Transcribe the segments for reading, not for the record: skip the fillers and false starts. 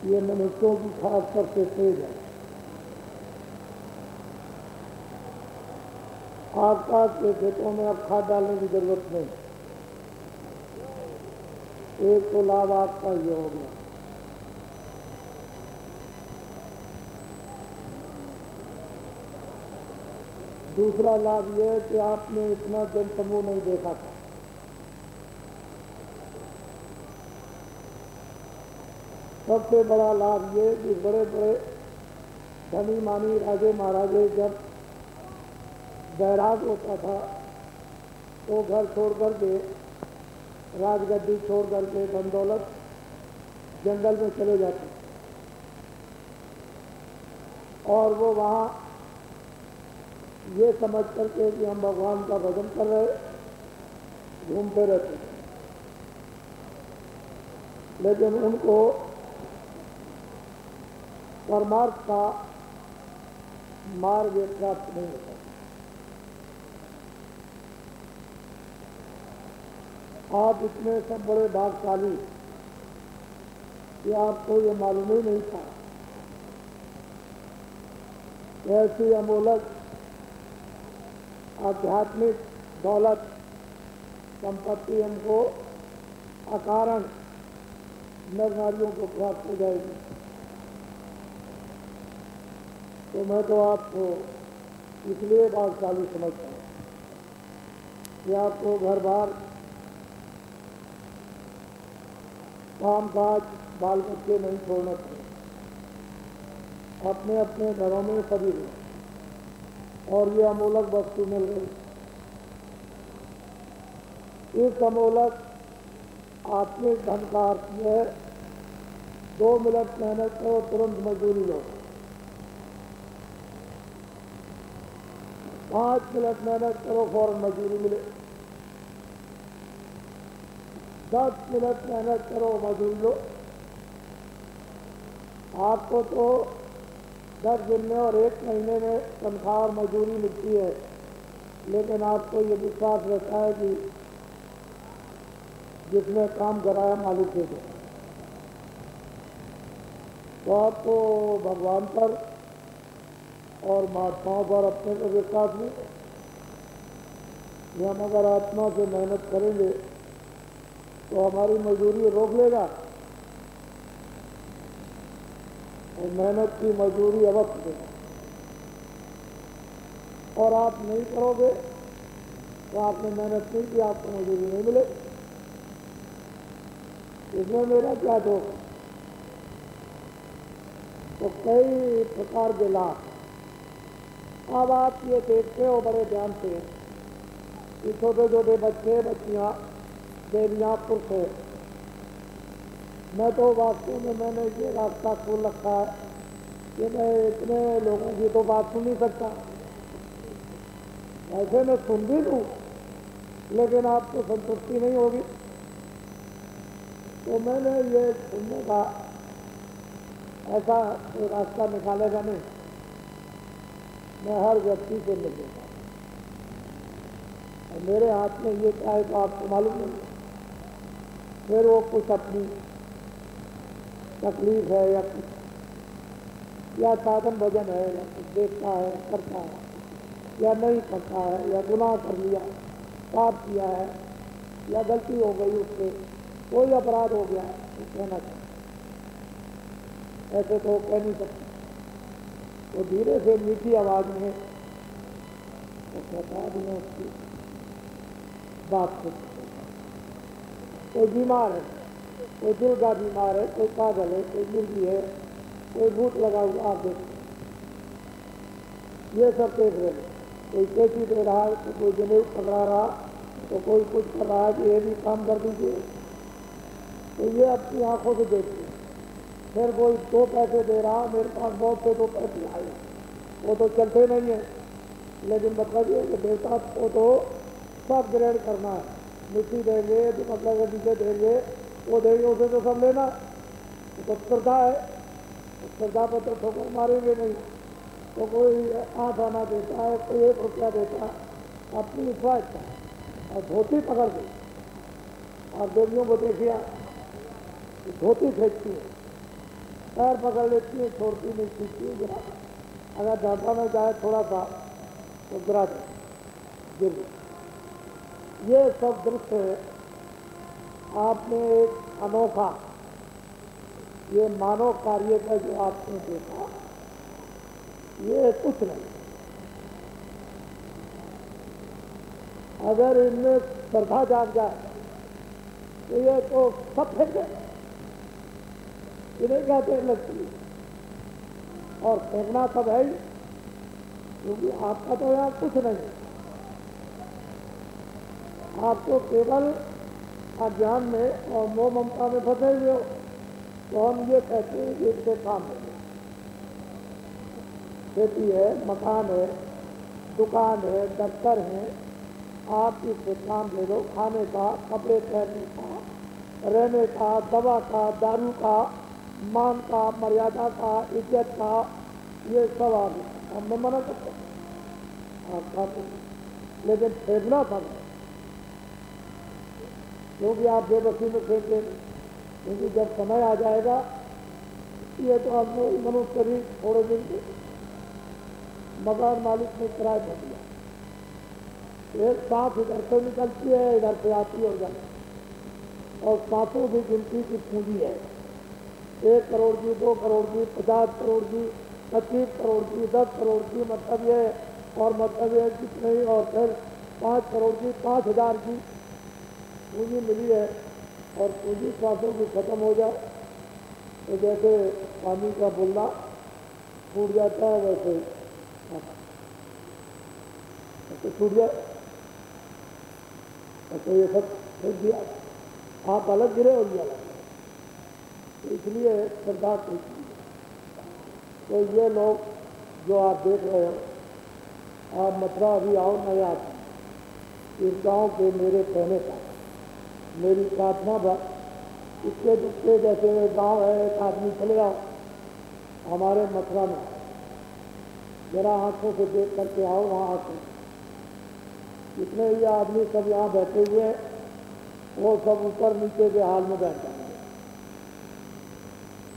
ये मनुष्यों की खास कर से तेज है। आसपास के खेतों में अब खाद डालने की जरूरत नहीं। एक तो लाभ आपका ये हो गया। दूसरा लाभ यह है कि आपने इतना जनसमूह नहीं देखा था। सबसे बड़ा लाभ ये कि बड़े बड़े धनी मानी राजे महाराजे जब बैराग होता था तो घर छोड़ करके, राजगद्दी छोड़ करके, धन दौलत जंगल में चले जाते और वो वहाँ ये समझ करके कि हम भगवान का भजन कर रहे, घूमते रहते। लेकिन उनको परमार्थ का मार्ग प्राप्त नहीं होता। आप इतने सब बड़े भागशाली कि आपको ये मालूम ही नहीं था। ऐसी अमोलक आध्यात्मिक दौलत संपत्ति हमको अकारण नर नारियों को प्राप्त हो जाएगी। तो मैं तो आपको इसलिए भाग्यशाली समझता हूँ कि आपको घर बार, काम काज, बाल बच्चे नहीं छोड़ना चाहिए। अपने अपने घरों में सभी लोग, और ये अमोलक वस्तु मिल गई। इस अमोलक आत्मिक धन का अर्थ यह है, 2 मिनट मेहनत करो, तुरंत मजदूरी लो। 5 मिनट मेहनत करो, फौरन मजदूरी मिले। 10 मिनट मेहनत करो, मजदूरी लो। आपको तो 10 दिन में और 1 महीने में तनख्वाह और मजदूरी मिलती है, लेकिन आपको ये विश्वास रहता है कि जिसने काम कराया मालिक से, तो आपको भगवान पर और महात्माओं पर अपने को विश्वास नहीं है कि हम अगर आत्मा से मेहनत करेंगे तो हमारी मजदूरी रोक लेगा, और मेहनत की मजदूरी अवश्य देगा। और आप नहीं करोगे तो आपने मेहनत नहीं की, आपको मजदूरी नहीं मिले। इसमें मेरा क्या दोष है? तो कई प्रकार के लाभ। अब आप ये देखते हो बड़े ध्यान से कि छोटे छोटे बच्चे, बच्चियां, देवियां, पुरुष है। मैं तो वास्तव में मैंने ये रास्ता खोल रखा है कि मैं इतने लोगों की तो बात सुन नहीं सकता। ऐसे मैं सुन भी लूँ, लेकिन आपको संतुष्टि नहीं होगी। तो मैंने ये सुनने का ऐसा कोई रास्ता निकालेगा नहीं। मैं हर व्यक्ति से मिलूंगा, और मेरे हाथ में ये क्या है तो आपको मालूम नहीं। फिर वो कुछ अपनी तकलीफ है या कुछ, या साधन भजन है, या कुछ देखता है, करता है, या नहीं करता है, या गुनाह कर लिया, पाप किया है, या गलती हो गई, उससे कोई अपराध हो गया, तो कहना चाहिए। ऐसे तो कह नहीं सकते। तो धीरे से मीठी आवाज में तो कहता है उसकी बात को। कोई बीमार है, कोई दिल का बीमार है, कोई पागल है, कोई मुर्गी है, कोई भूत लगा हुआ, आप देखते ये सब देख रहे हैं। कोई कैसी दे रहा है, तो कोई जनेऊ पकड़ा रहा, तो कोई कुछ कर रहा है कि ये भी काम कर दीजिए। तो ये अपनी आंखों से देखते हैं। फिर कोई 2 पैसे दे रहा, मेरे पास बहुत से 2 पैसे आए, वो तो चलते नहीं है। लेकिन मतलब ये कि देवता को तो सब ग्रहण करना है। मिट्टी देंगे तो मतलब नीचे देंगे, वो देंगे, उसे तो सब लेना। तो श्रद्धा है, श्रद्धा पर तो ठोकर मारेंगे नहीं। तो कोई 8 आना देता है, कोई 1 रुपया देता है, अपनी इच्छा है। और धोती पकड़ गई, और देवियों को देखिए धोती फेंकती है, पैर पकड़ लेती है, छोड़ती नहीं, सीखती है गिरा। अगर ढांचा में जाए थोड़ा सा तो गिरा जाए, गिर जाए। ये सब दृश्य आपने एक अनोखा, ये मानव कार्य का जो आपने देखा, ये कुछ नहीं। अगर इनमें श्रद्धा जाग जाए तो ये तो सब फेंक गए, इन्हें क्या देर लगती है। और फेंकना सब है ही, क्योंकि आपका तो यहाँ कुछ नहीं है। आप तो केवल अज्ञान में और मोह ममता में फंसे हुए हो। तो हम ये कहते हैं कि इससे काम है, खेती है, मकान है, दुकान है, दफ्तर है, आप इससे काम ले लो। खाने का, कपड़े पहनने का, रहने का, दवा का, दारू का, मान का, मर्यादा का, इज्जत का, ये सब आप हमने मना करते हैं, आप खाते, लेकिन फेंकना था, क्योंकि आप बेबसी में फेंके। क्योंकि जब समय आ जाएगा, ये तो आपने मनुष्य शरीर थोड़े दिन के मकान मालिक ने किराए पर दिया, एक सांस इधर से निकलती है, इधर से आती और जाती, और सांसों की गिनती की पूंजी है 1 करोड़ की, 2 करोड़ की, 50 करोड़ की, 25 करोड़ की, 10 करोड़ की, मतलब ये, और मतलब ये कितने, और फिर 5 करोड़ की, 5,000 की पूंजी मिली है। और पूंजी सांसों की खत्म हो जाए तो जैसे पानी का बुल्ला टूट जाता है, वैसे टूट जाए, तो ये सब फेंक दिया, आप अलग गिरे और ये अलग। तो इसलिए श्रद्धा को, तो ये लोग जो आप देख रहे हो, आप मथुरा अभी आओ नया आते, इस गांव के मेरे कहने का मेरी प्रार्थना बस, इसके दुखते जैसे गांव है, एक आदमी चले आओ हमारे मथुरा में, जरा आंखों से देख करके आओ वहाँ आके। जितने ये आदमी सब यहाँ बैठे हुए हैं, वो सब ऊपर नीचे के हाल में बैठ जाएंगे।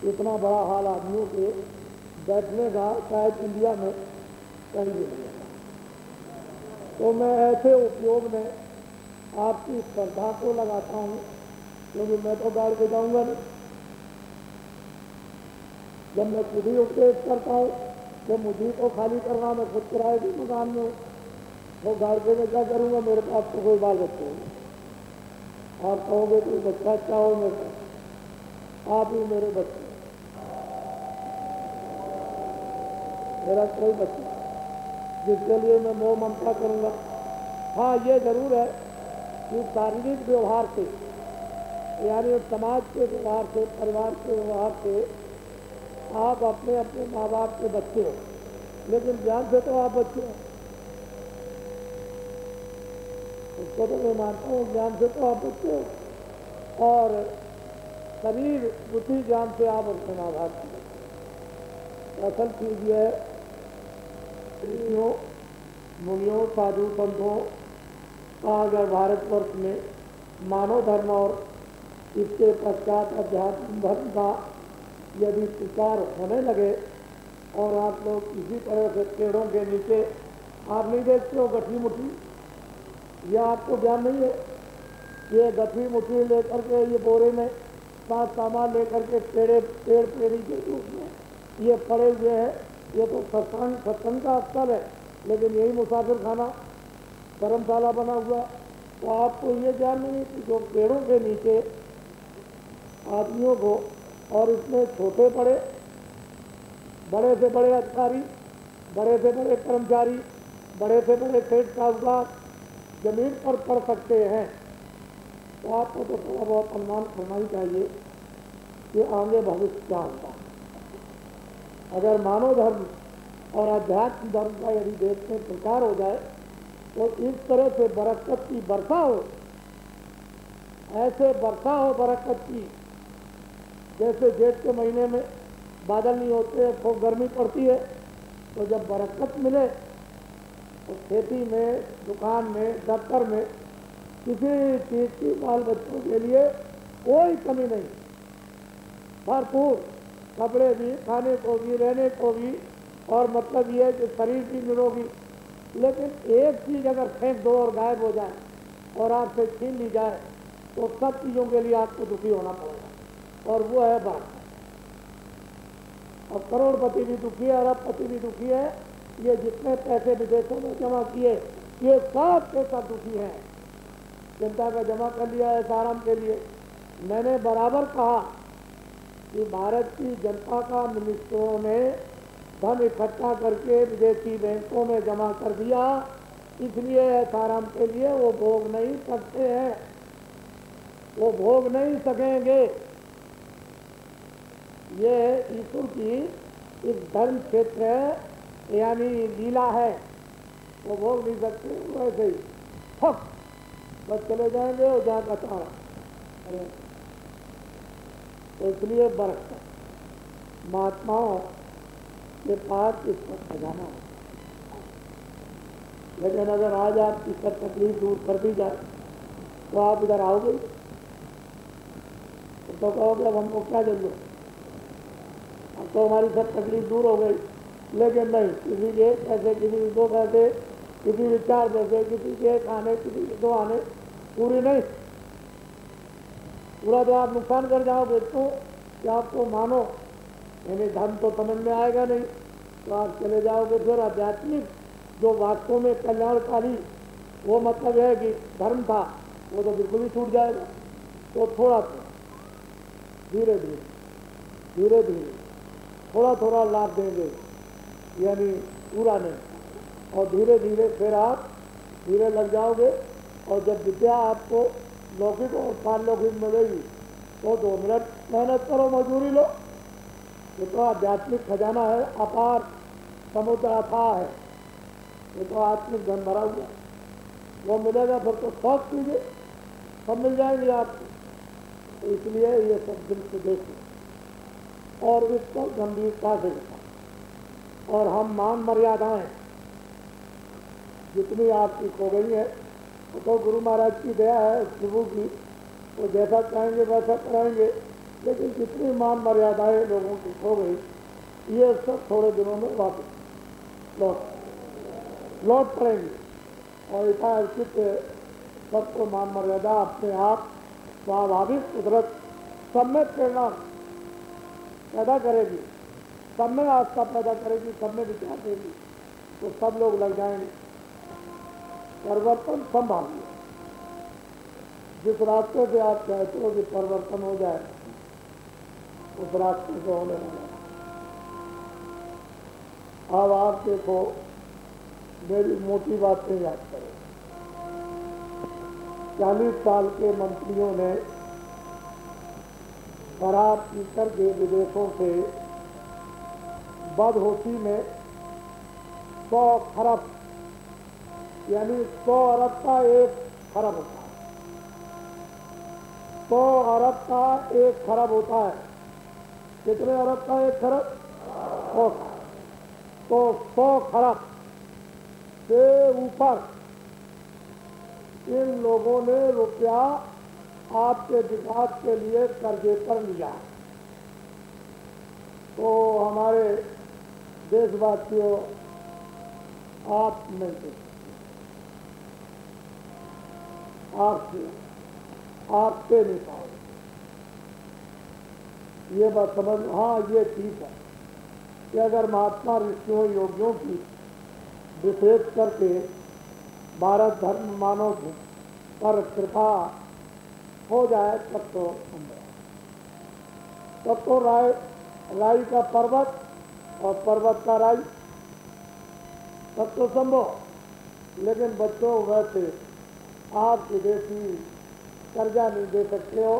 इतना बड़ा हाल आदमियों के बैठने का शायद इंडिया में कहीं भी नहीं है। तो मैं ऐसे उपयोग में आपकी श्रद्धा को लगाता हूँ, क्योंकि मैं तो गाड़ के जाऊँगा नहीं। जब मैं खुद ही उपदेश करता हूँ, जब मुझे को खाली करना, मैं खुद किराए के मकान में हूँ, तो गाड़ के मैं क्या करूँगा, मेरे पास तो कोई बाल बच्चे होंगे। आप कहोगे कोई बच्चा अच्छा हो मेरे, आप ही मेरे बच्चे, मेरा कोई बच्चा जिसके लिए मैं मोह ममता करूँगा। हाँ, ये जरूर है कि शारीरिक व्यवहार से, यानी समाज के व्यवहार से, परिवार के व्यवहार से आप अपने अपने माँ बाप के बच्चे हो, लेकिन ज्ञान से तो आप बच्चे हो। उसको तो मैं मानता हूँ, ज्ञान से तो आप बच्चे हो, और शरीर बुद्धि ज्ञान से आप अपने माँ बाप के। असल चीज ये है, ऋषियों, मुनियों, साधु संतों का अगर भारतवर्ष में मानव धर्म और इसके पश्चात अध्यात्म धर्म का यदि प्रचार होने लगे, और आप लोग इसी तरह से पेड़ों के नीचे, आप नहीं देखते हो गठी मुट्ठी, यह आपको ज्ञान नहीं है, ये गठी मुट्ठी लेकर के, ये बोरे में 5 सामान लेकर के पेड़ पेड़ी के रूप में ये पड़े हुए हैं। ये तो सत्संग का स्थल है, लेकिन यही मुसाफिर खाना, धर्मशाला बना हुआ। तो आपको ये ज्ञान नहीं है कि जो पेड़ों के नीचे आदमियों को, और इसमें छोटे बड़े, बड़े से बड़े अधिकारी, बड़े से बड़े कर्मचारी, बड़े से बड़े सेठ साहूकार जमीन पर पड़ सकते हैं। तो आपको तो थोड़ा बहुत अनुमान करना ही चाहिए कि आगे भविष्य क्या होगा। अगर मानव धर्म और अध्यात्म धर्म का यदि देश में प्रचार हो जाए, तो इस तरह से बरकत की वर्षा हो, ऐसे वर्षा हो बरकत की, जैसे जेठ के महीने में बादल नहीं होते, खूब गर्मी पड़ती है, तो जब बरकत मिले तो खेती में, दुकान में, दफ्तर में, किसी चीज की बाल बच्चों के लिए कोई कमी नहीं, भरपूर। कपड़े भी, खाने को भी, रहने को भी, और मतलब ये है कि शरीर भी निरोगी। लेकिन एक चीज़ अगर फेंक दो और गायब हो जाए और आपसे छीन ली जाए तो सब चीज़ों के लिए आपको दुखी होना पड़ेगा, और वो है बात। और करोड़पति भी दुखी है, अरबपति भी दुखी है। ये जितने पैसे विदेशों में जमा किए ये सब के सब दुखी हैं। जनता का जमा कर लिया है आराम के लिए। मैंने बराबर कहा कि भारत की जनता का मिनिस्टरों ने धन इकट्ठा करके विदेशी बैंकों में जमा कर दिया, इसलिए आराम के लिए वो भोग नहीं सकते हैं, वो भोग नहीं सकेंगे। ये ईश्वर की इस धर्म क्षेत्र यानी लीला है, वो भोग नहीं सकते। वैसे ही ठक बस चले जाएंगे और जहाँ का तारा। तो इसलिए बरकत महात्माओं के पास इसको खजाना है। लेकिन अगर आज आपकी सब तकलीफ दूर कर दी जाए तो आप इधर आओगे तो कहोगे अब हमको क्या जरूरत, अब तो हमारी सब तकलीफ दूर हो गई। लेकिन नहीं, किसी के पैसे, किसी के 2 पैसे, किसी के 4 पैसे, किसी के 1 आने, किसी के 2 आने पूरी नहीं, पूरा तो आप नुकसान कर जाओगे। तो कि आपको मानो यानी धर्म तो समझ में आएगा नहीं, तो आप चले जाओगे फिर आध्यात्मिक जो वास्तव में कल्याणकारी वो मतलब है कि धर्म था, वो तो बिल्कुल ही छूट जाएगा। तो थोड़ा थोड़ा धीरे धीरे धीरे धीरे थोड़ा थोड़ा लाभ देंगे, यानी पूरा नहीं, और धीरे धीरे फिर आप धीरे लग जाओगे। और जब विद्या आपको लौकिक और पारलौकिक मिलेगी तो 2 मिनट मेहनत करो, मजदूरी लो। ये तो आध्यात्मिक खजाना है, अपार समुद्र अथाह है, ये तो आत्मिक धन भरा हुआ, वो मिलेगा फिर तो शौक कीजिए, सब मिल जाएंगे आपको। तो इसलिए ये सब दिल से देखो और इसको गंभीरता से देखो। और हम मान मर्यादाएं जितनी आपकी खो गई है तो गुरु महाराज की दया है, प्रभु की, वो जैसा चाहेंगे वैसा कराएंगे। लेकिन जितनी मान मर्यादाएं लोगों की खो गई ये सब थोड़े दिनों में वापस लौट पड़ेंगी। और यथाचित सबको मान मर्यादा अपने आप स्वाभाविक कुदरत सब में प्रेरणा पैदा करेगी, सब में आस्था पैदा करेगी, सब में विचार देगी, तो सब लोग लग जाएंगे। परिवर्तन संभालिए। जिस रास्ते से आप चाहते हो कि परिवर्तन हो जाए उस रास्ते से होने लगा। अब आप देखो, मेरी मोटी बातें याद करो। 40 साल के मंत्रियों ने शराब पीकर के विदेशों से बदहोशी में 100 खरब यानी 100 अरब का 1 खरब होता है। 100 अरब का 1 खरब होता है। कितने अरब का 1 खरब? 100। तो 100 खरब से ऊपर इन लोगों ने रुपया आपके विकास के लिए कर्जे पर लिया। तो हमारे देशवासियों, आप नहीं दे, आपसे नहीं पाओगे। ये बात समझ। हाँ, ये ठीक है कि अगर महात्मा ऋषियों योगियों की विशेष करके भारत धर्म मानव पर कृपा हो जाए तब तो संभव, तब तो राई का पर्वत और पर्वत का राई, तब तो संभव। लेकिन बच्चों, वैसे आप विदेशी कर्जा नहीं दे सकते हो,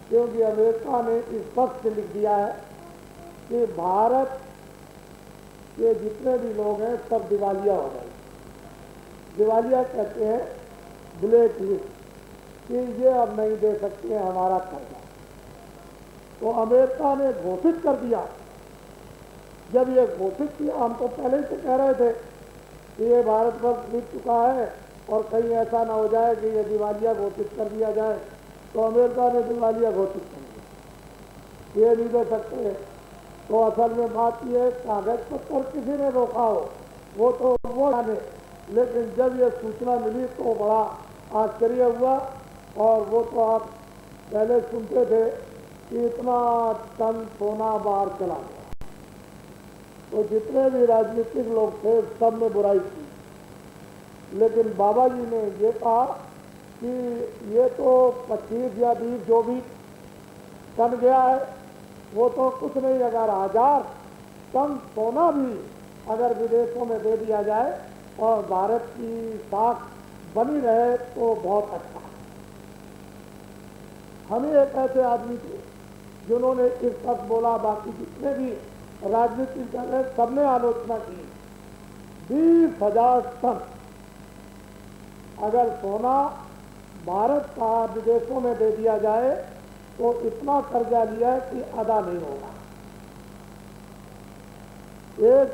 क्योंकि अमेरिका ने स्पष्ट लिख दिया है कि भारत के जितने भी लोग हैं सब दिवालिया हो गए। दिवालिया कहते हैं ब्लैक लिस्ट, कि ये अब नहीं दे सकते हमारा कर्जा। तो अमेरिका ने घोषित कर दिया। जब ये घोषित किया, हम तो पहले से कह रहे थे कि ये भारतवर्ष जीत चुका है और कहीं ऐसा ना हो जाए कि ये दिवालिया घोषित कर दिया जाए। तो अमेरिका ने दिवालिया घोषित कर दिया, ये नहीं दे सकते तो असल में बात यह है, कागज पत्थर किसी ने रोका हो वो तो वो जाने, लेकिन जब ये सूचना मिली तो बड़ा आश्चर्य हुआ। और वो तो आप पहले सुनते थे कि इतना टन सोना बाहर चला गया, तो जितने भी राजनीतिक लोग थे सब ने बुराई की। लेकिन बाबा जी ने ये कहा कि ये तो 25 या 20 जो भी टन गया है वो तो कुछ नहीं, अगर 1000 टन सोना भी अगर विदेशों में दे दिया जाए और भारत की साख बनी रहे तो बहुत अच्छा। हम ही एक ऐसे आदमी थे जिन्होंने इस तक बोला, बाकी जितने भी राजनीतिक दल है सबने आलोचना की। 20,000 टन अगर सोना भारत का विदेशों में दे दिया जाए तो इतना कर्जा लिया है कि अदा नहीं होगा। एक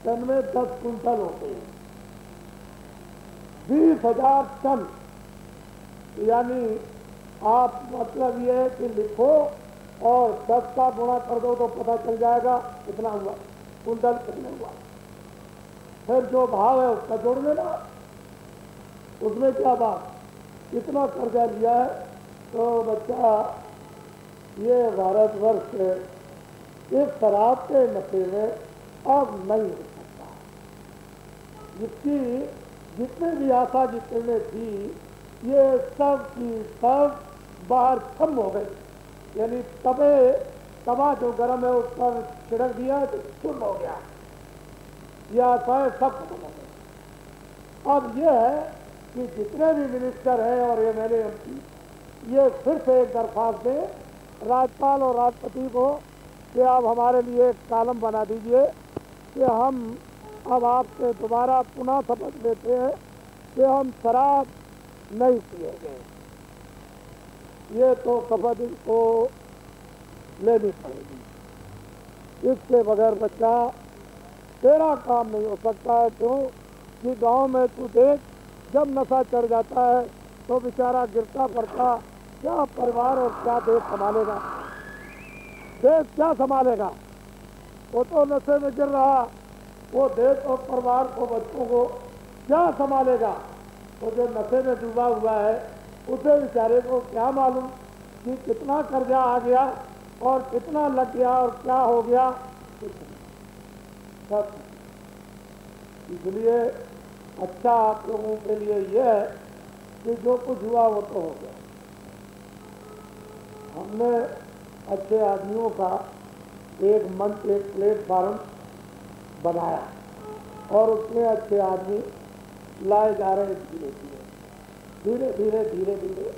टन में 10 कुंटल होते हैं, 20,000 टन, यानी आप मतलब ये है कि लिखो और 10 का गुणा कर दो तो पता चल जाएगा कितना हुआ, कुंटल कितने हुआ। फिर जो भाव है उसका जोड़ लेना, उसमें क्या बात, इतना कर्जा लिया है तो बच्चा ये भारतवर्ष इस शराब के नशे में अब नहीं हो सकता। जिसकी जितने भी आशा जितने थी ये सब की सब बाहर खत्म हो गई। यानी तवा जो गर्म है उस पर छिड़क दिया तो चूर्ण हो गया, यह आशाएं सब खत्म हो गई। अब यह है कि जितने भी मिनिस्टर हैं और MLA MP, ये फिर से एक दरख्वास्त दें राज्यपाल और राष्ट्रपति को कि आप हमारे लिए एक कॉलम बना दीजिए कि हम अब आपसे दोबारा पुनः शपथ लेते हैं कि हम शराब नहीं पिएंगे। ये तो शपथ को लेनी पड़ेगी, इसके बगैर बच्चा तेरा काम नहीं हो सकता है। क्यों कि गांव में तू देख, जब नशा चढ़ जाता है तो बेचारा गिरता पड़ता, क्या परिवार और क्या देश संभालेगा, देश क्या संभालेगा। वो तो नशे में गिर रहा, वो देश और परिवार को, बच्चों को क्या संभालेगा। तो जो नशे में डूबा हुआ है उसे बेचारे को क्या मालूम कि कितना कर्जा आ गया और कितना लग गया और क्या हो गया। सब इसलिए अच्छा आप लोगों के लिए यह है कि जो कुछ हुआ वो तो हो गया। हमने अच्छे आदमियों का एक मंच, एक प्लेटफार्म बनाया और उसमें अच्छे आदमी लाए जा रहे, धीरे धीरे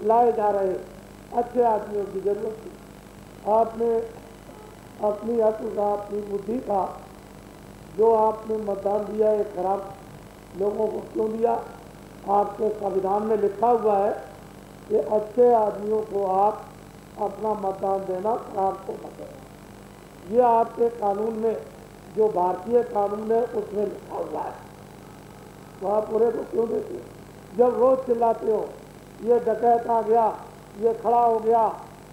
लाए जा रहे। अच्छे आदमियों की जरूरत थी। आपने अपनी अक्ल का, अपनी बुद्धि का जो आपने मतदान दिया है खराब लोगों को क्यों दिया। आपके संविधान में लिखा हुआ है कि अच्छे आदमियों को आप अपना मतदान देना, खराब को मत देना। ये आपके कानून में, जो भारतीय कानून है उसमें लिखा हुआ है, तो आप पूरे को क्यों देते हो। जब रोज चिल्लाते हो ये डकैत आ गया, ये खड़ा हो गया,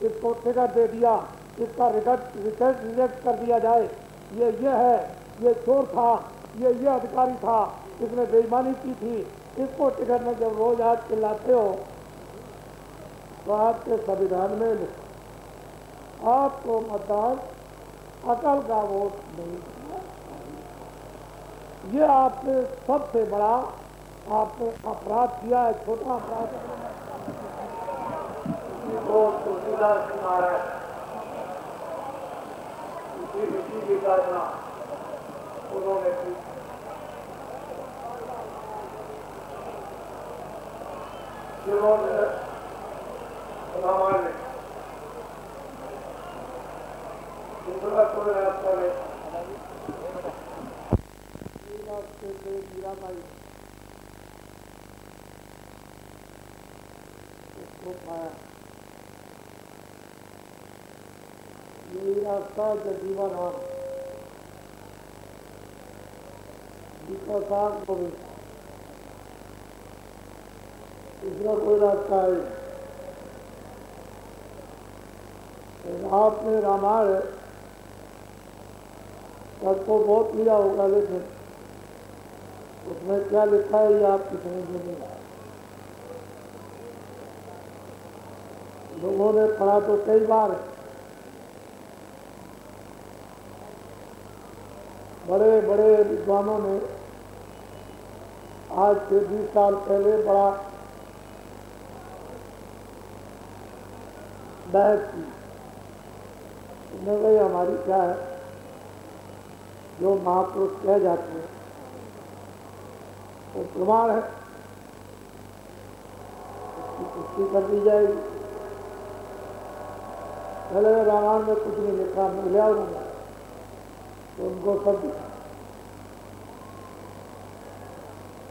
इसको टिकट दे दिया, इसका रिजेक्ट कर दिया जाए, ये है, ये चोर था, ये अधिकारी था, इसने बेईमानी की थी, इसको टिकट में जब रोज आज चिल्लाते हो तो आपके संविधान में लिखा आपको मतदान अकल का वोट नहीं करना चाहिए। ये आपने सबसे बड़ा आपने अपराध किया है, छोटा अपराध तुलसीदास महाराज इसी की कल्पना उन्होंने की। जिन्होंने रामायण दूसरा कोई रास्ता नहीं, मीराबाई उसको पाया। यही रास्ता जजीवा राम साहब को भी, दूसरा कोई रास्ता है। आपने रामायण पढ़ तो बहुत लिया होगा, लेकिन उसमें क्या लिखा है ये आपकी समझ में नहीं आया। लोगों ने पढ़ा तो कई बार है, बड़े बड़े विद्वानों ने आज से 20 साल पहले बड़ा बहस की। भाई हमारी क्या है, जो महापुरुष कह जाते हैं वो प्रमाण है, उसकी पुष्टि कर दी जाएगी। पहले रामायण में कुछ नहीं लिखा, मिला होगा तो उनको सब दिखा,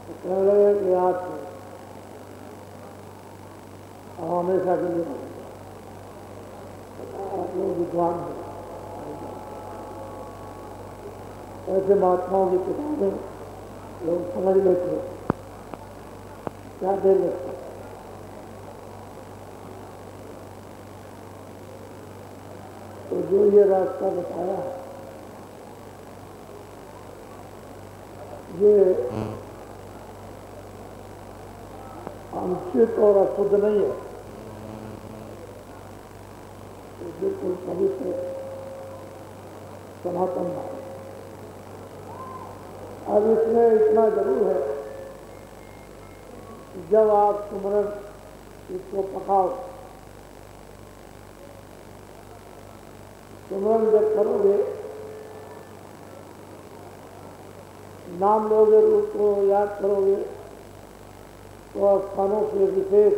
तो कहने लगे कि आप हमेशा के लिए आप लोग विद्वान हैं। ऐसे महात्माओं की किताबें लोग समझ लेते हैं, क्या दे लेते। तो जो ये रास्ता बताया है, ये अनुचित और अशुद्ध नहीं है, ये बिल्कुल पवित्र सनातन है। अब इसमें इतना जरूर है कि जब आप सुमरन इसको पकाओ, सुमरन जब करोगे, नाम लोगे, रूप को याद करोगे, तो स्थानों से विशेष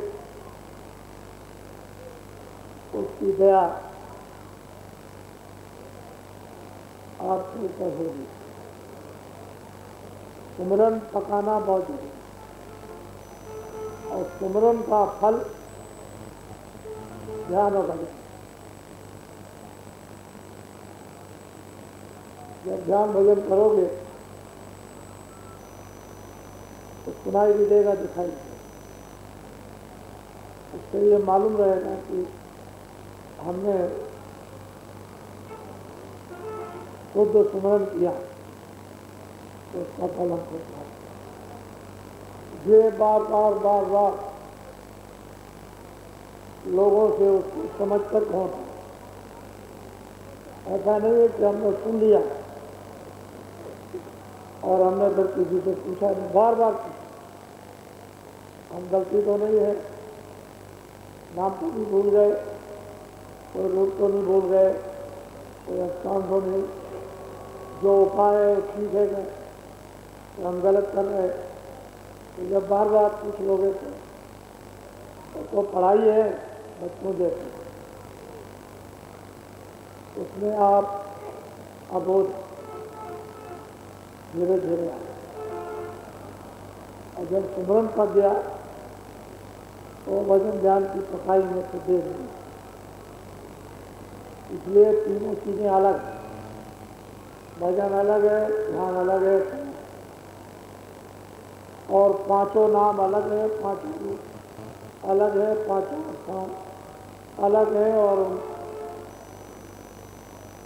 उसकी दया आपके ऊपर होगी। सुमरन पकाना बहुत जरूरी है, और सुमरन का फल ध्यान और भजन। जब ध्यान भजन करोगे तो सुनाई भी देगा, दिखाई देगा। उससे ये मालूम रहेगा कि हमने शुद्ध सुमरन किया, तो उसका फल हमको प्राप्त। ये बार बार बार बार लोगों से उसको समझ कर होना। ऐसा नहीं है कि हमने सुन लिया और हमने फिर किसी से पूछा नहीं, बार बार पूछा। हम गलती तो नहीं है, नाम तो नहीं भूल गए, कोई रूप तो नहीं भूल गए, कोई स्थान तो नहीं, जो उपाय है ठीक है क्या, तो हम गलत कर रहे हैं। तो जब बार बार पूछ लोगे तो पढ़ाई है बच्चों जैसे, उसमें आप अबोध धीरे धीरे आए। और जब सुमरन कर दिया तो भजन ध्यान की पकाई में तो दे दी। इसलिए तीनों चीजें अलग, भजन अलग है, ध्यान अलग है, और पांचों नाम अलग है, पांचों रूप अलग है, पांचों स्थान अलग है, और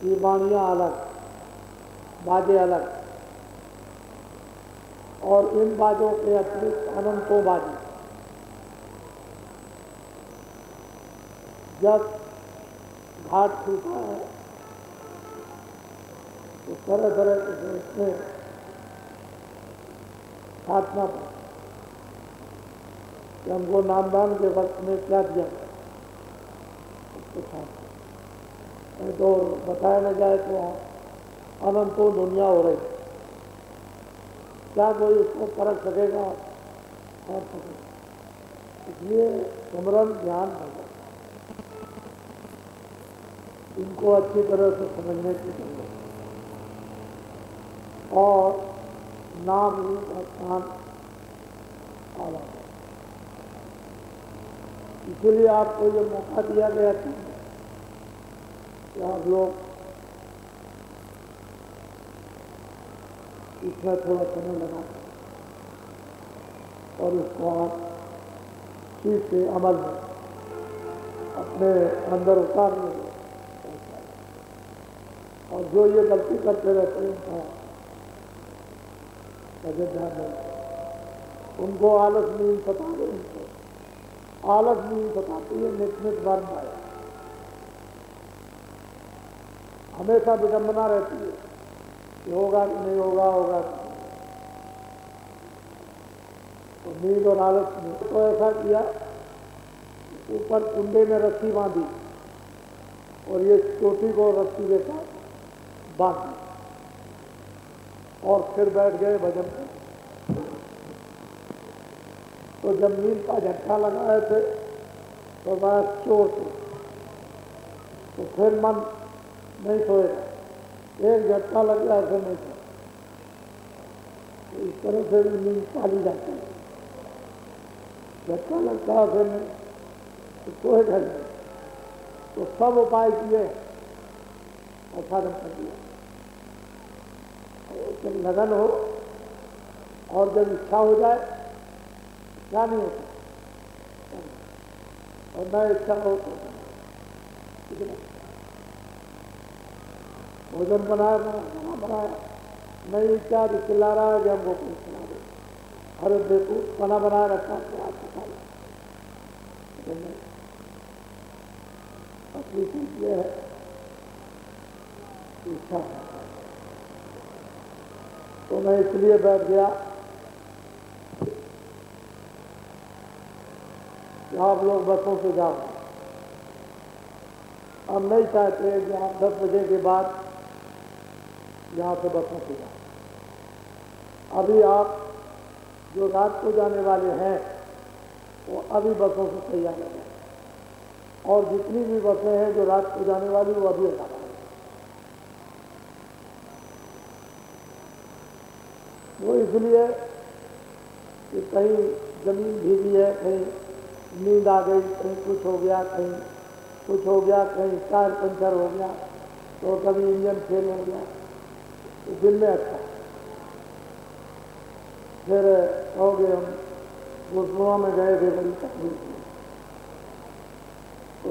ये वाणियाँ अलग, बाजे अलग, और इन बाजों के अतिरिक्त अनंतों बाजे। जब घाट छूटा है तो तरह तरह के उसमें छाटना पड़ा कि हमको नामदान के वक्त में क्या दिया गया, उसको छाटना। नहीं तो बताया न जाए तो अनंतों दुनिया हो रही, क्या कोई उसको परख सकेगा और सकेगा। इसलिए सुमरन ध्यान भजन इनको अच्छी तरह से समझने की जरूरत है, और नाम रूप स्थान अलग है। इसीलिए आपको ये मौका दिया गया था कि आप लोग इसमें थोड़ा समय लगा और इसको आप ठीक से अमल में अपने अंदर उतारने और जो ये गलती करते रहते हैं उनका ध्यान नहीं, उनको आलस नहीं पता है, उनको आलस नहीं बताती है, नित बार आया हमेशा विडंबना रहती है कि होगा कि नहीं होगा, होगा कि नहीं। तो नींद और आलस ने तो ऐसा किया, ऊपर कुंडे में रस्सी बांधी और ये चोटी को रस्सी के साथ बांध दी और फिर बैठ गए भजन में। तो जब नींद का झटका लगाए थे तो बस चोर थे, तो फिर मन नहीं सोएगा, एक झटका लग गया ऐसे नहीं था। तो इस तरह से भी नींद पाली जाती है, झटका लगता है फिर नहीं तो सोएगा नहीं। तो सब उपाय किए और साधन कर दिया। जब लगन हो और जब इच्छा हो जाए क्या नहीं होता, और न इच्छा हो तो भोजन बनाया, खाना बनाया, नहीं इच्छा तो चिल्ला रहा है कि हमको कोई खिला दे, अरे देखो खाना बना रखा तो आपको खा लो। असली चीज ये है इच्छा। तो मैं इसलिए बैठ गया कि आप लोग बसों से जाओ। हम नहीं चाहते कि आप 10 बजे के बाद यहाँ से बसों से जाओ। अभी आप जो रात को जाने वाले हैं वो अभी बसों से तैयार हो जाए, और जितनी भी बसें हैं जो रात को जाने वाली वो अभी लगा रहे हैं। वो इसलिए कि कहीं जमीन भीगी है, कहीं नींद आ गई, कहीं कुछ हो गया, कहीं कुछ हो गया, कहीं टायर पंचर हो गया, तो कभी इंजन फेल हो गया, तो दिन में अच्छा। फिर कहोगे हम गुरुआ में गए थे, बड़ी तकलीफ थी, तो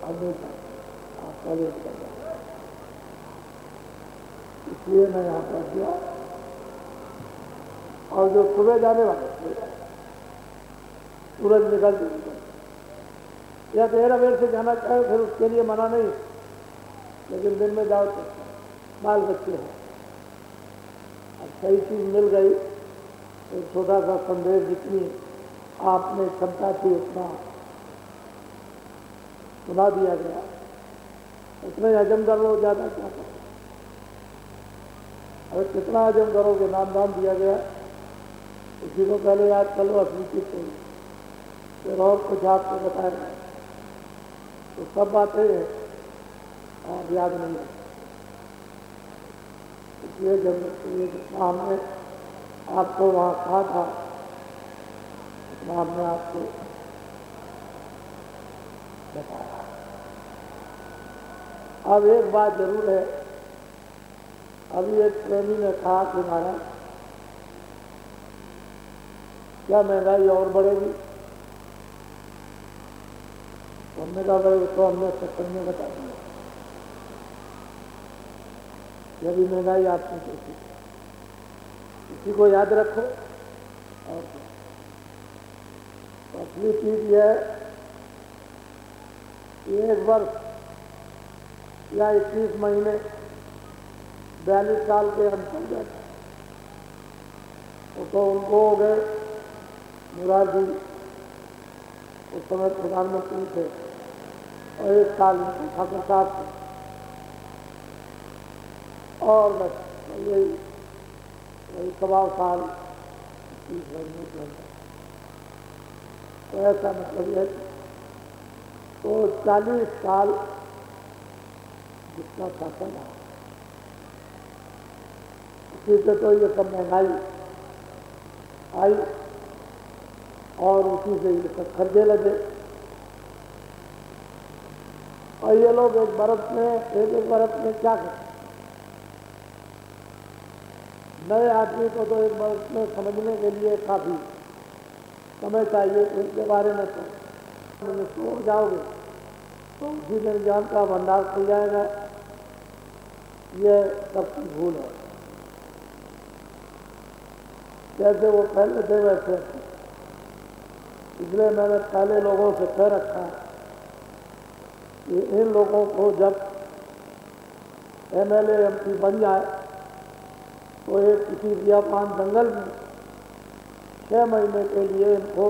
हमने आप कॉलेज कर दिया, इसलिए मैं यहाँ पर गया। और जो सुबह जाने वाले सूरज निकलते या देर अवेर से जाना चाहे फिर उसके लिए मना नहीं, लेकिन दिन में जाओ तो बाल बच्चे हैं। अब सही चीज़ मिल गई तो छोटा सा संदेश जितनी आपने क्षमता थी उतना सुना दिया गया, उतने हजम कर लो, ज़्यादा क्या करो। अगर कितना हजम करोगे, नाम दान दिया गया, उसी को पहले याद कर लो, असली चीज को फिर और कुछ आपको बताया तो सब बातें आप याद नहीं है। इसलिए जब जितना हमने आपको वहाँ कहा था उतना हमने आपको बताया। अब एक बात जरूर है, अभी एक प्रेमी ने कहा कि महाराज क्या महंगाई और बढ़ेगी? हमने कहा भाई उसको हमने सत्संग में बता दिया, यदि महंगाई आपने कैसी, इसी को याद रखो। और असली चीज यह है कि 1 वर्ष या 21 महीने 42 साल के अंतर्गत तो उनको हो गए। मुरारजी उस समय प्रधानमंत्री थे और 1 साल ठाकुर साहब थे, और बस यही 1.25 साल 30 महीने के अंदर। तो ऐसा मतलब है तो 40 साल जितना शासन है उसी से तो ये सब महंगाई आई और उसी से ये सब खर्चे लगे। और ये लोग एक बरस में क्या करते, नए आदमी को तो 1 बरस में समझने के लिए काफी समय चाहिए। इनके बारे में तो सो जाओगे तो उसी दिन ज्ञान का भंडार खुल जाएगा ये सबकी भूल है। जैसे वो पहले थे वैसे, इसलिए मैंने पहले लोगों से कह रखा है कि इन लोगों को जब एमएलए एमपी बन जाए तो एक किसी बियाबान जंगल में 6 महीने के लिए इनको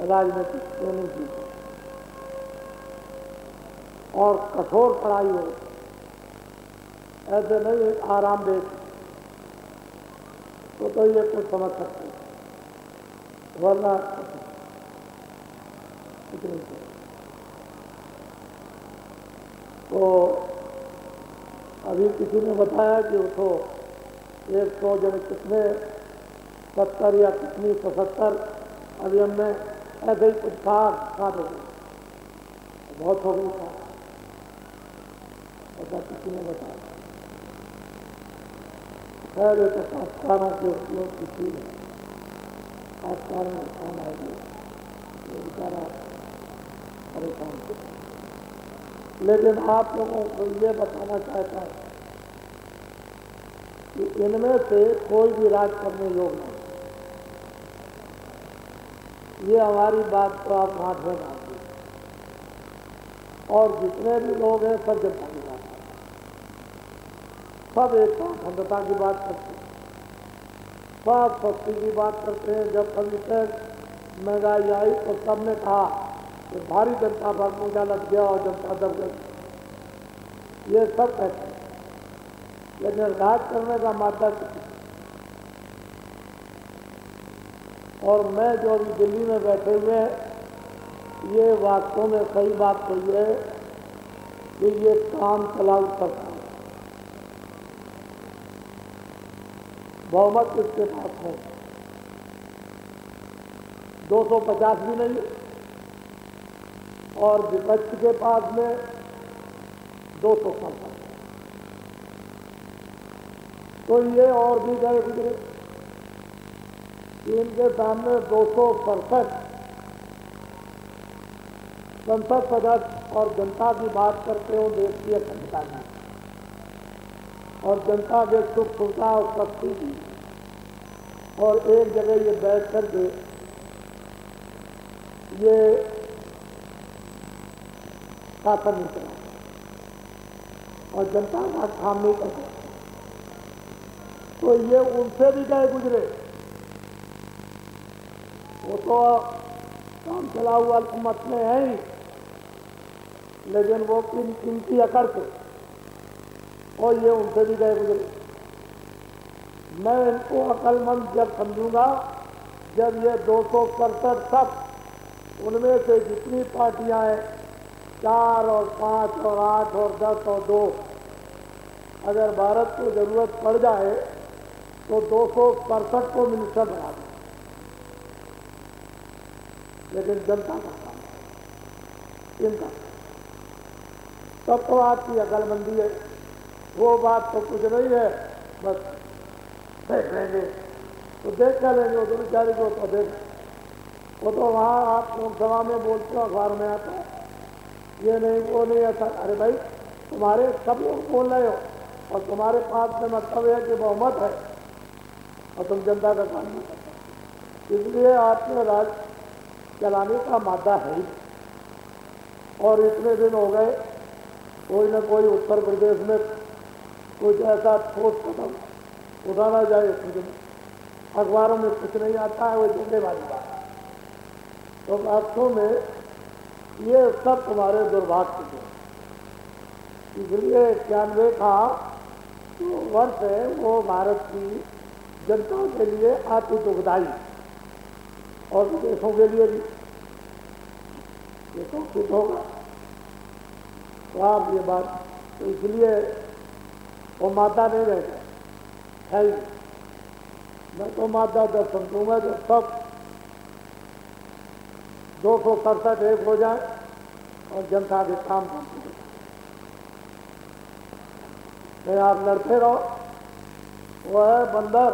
राजनीतिक ट्रेनिंग दी और कठोर पढ़ाई हो, ऐसे नहीं आराम दे तो ये कुछ समझ सकते, वरना तो अभी किसी ने बताया कि उठो 100 जन कितने 70 या कितनी 75, अभी हमने ऐसे ही कुछ कहा देंगे, बहुत हो गई था, ऐसा किसी ने बताया। खैर ये तो संस्कारों के उपयोग की चीज है, संस्कारों में काम आएगी, ये बेचारा परेशान हो। लेकिन आप लोगों को ये बताना चाहता है कि इनमें से कोई भी राज करने योग्य नहीं, ये हमारी बात को आप हाथ में डाल दीजिए। और जितने भी लोग हैं सब जनता की बात करते हैं, सब एक अखंडता की बात करते हैं, सब सस्ती की बात करते हैं। जब कभी तक महंगाई आई तो सबने कहा कि भारी जनता पर पूजा लग गया और जनता दब गई, ये सब कहते हैं। लेकिन राज करने का मादा किसी, और मैं जो अभी दिल्ली में बैठे हुए हैं, ये वास्तव में सही बात तो ये है कि ये काम चलाऊ सरकार, बहुमत इसके पास है, 250 भी नहीं, और विपक्ष के पास में 265। तो ये और भी गए गुजरे, इनके सामने 267 संसद सदस्य और जनता की बात करते हो देश की अखंडता की और जनता के सुख सुविधा और शक्ति की, और एक जगह ये बैठ करके ये शासन नहीं चला और जनता का काम नहीं कर सकते, तो ये उनसे भी गए गुजरे। वो तो काम चला हुआ मत में है ही, लेकिन वो किनकी अकड़ से, और ये उनसे भी गए गुजरे। मैं इनको अकलमंद जब समझूंगा जब ये 267 सब, उनमें से जितनी पार्टियां हैं 4 और 5 और 8 और 10 और 2, अगर भारत को जरूरत पड़ जाए तो 267 को मिनिस्टर बना दें, लेकिन जनता का काम है, इनका। तब तो आपकी अकलमंदी है, वो बात तो कुछ नहीं है, बस देख लेंगे तो देख कर लेंगे, वो तो बेचारे को तो देख, वो तो वहाँ आप लोकसभा में बोलते हो, अखबार में आता है, ये नहीं वो नहीं ऐसा। अरे भाई, तुम्हारे सब लोग बोल रहे हो और तुम्हारे पास में मतलब है कि बहुमत है और तुम जनता का काम नहीं करते, इसलिए आपने राज चलाने का मादा है ही। और इतने दिन हो गए, कोई न कोई उत्तर प्रदेश में कुछ ऐसा ठोस कदम उठाना जाए, अखबारों में कुछ नहीं आता है, वो झूठे वाली बात। तो वास्तव में ये सब तुम्हारे दुर्भाग्य थे, इसलिए 91 का जो वर्ष है वो भारत की जनता के लिए अति दुखदायी और विदेशों के लिए भी ये तो कुछ होगा। तो आप ये बात, तो इसलिए वो माता नहीं रहता है ही। मैं तो माता दर्शन दूंगा जब सब 267 एक हो जाए और जनता के काम करते हैं, तो आप लड़ते रहो, वो है बंदर,